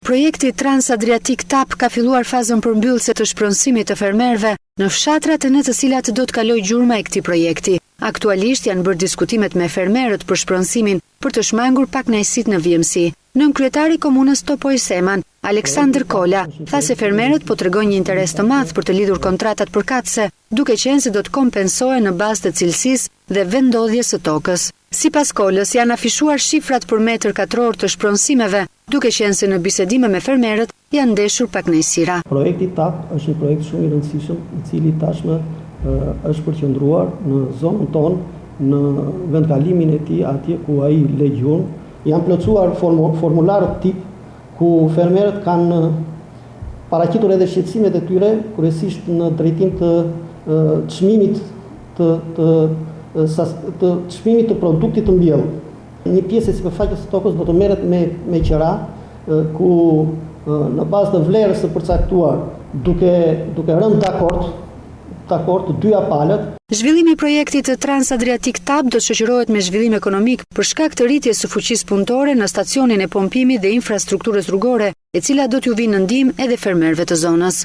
Projekti Trans-Adriatic TAP ka filluar fazën përmbyllëse të shpronësimit të fermerëve në fshatrat në të cilat do të kalojë gjurma e këtij projekti. Aktualisht janë bërë diskutimet me fermerët për shpronësimin për të shmangur pakënaqësitë në VMC. Nënkryetari i komunës Topoj Seman, Aleksandër Kola, tha se fermerët po tregojnë një interes të madh për të lidhur kontratat përkatëse, duke qenë se do të kompensohen në bazë të cilësisë dhe vendodhjes së tokës. Sipas Kolës, janë afishuar shifrat për metër katror të shpronësimeve, duke qenë se në bisedime me fermerët janë ndeshur pakënaqësira. Projekti TAP është një projekt shumë i rëndësishëm, i cili tashmë është përqendruar në zonën tonë, në vendkalimin e tij atje ku ai legjun. Janë plotësuar formularët tip ku fermerët kanë paraqitur edhe shqetësimet e tyre, kryesisht në drejtim të çmimit të çmimit të produktit të mbjellë. Një pjesë e sipërfaqes së tokës do të merret me qira, ku në bazë të vlerës së përcaktuar, duke rënë dakord të dyja palët. Zhvillimi i projektit të Trans-Adriatic TAP do të shoqërohet me zhvillim ekonomik për shkak të rritjes së fuqisë punëtore në stacionin e pompimit dhe infrastrukturës rrugore, e cila do t'ju vinë në ndihmë edhe fermerëve të zonës.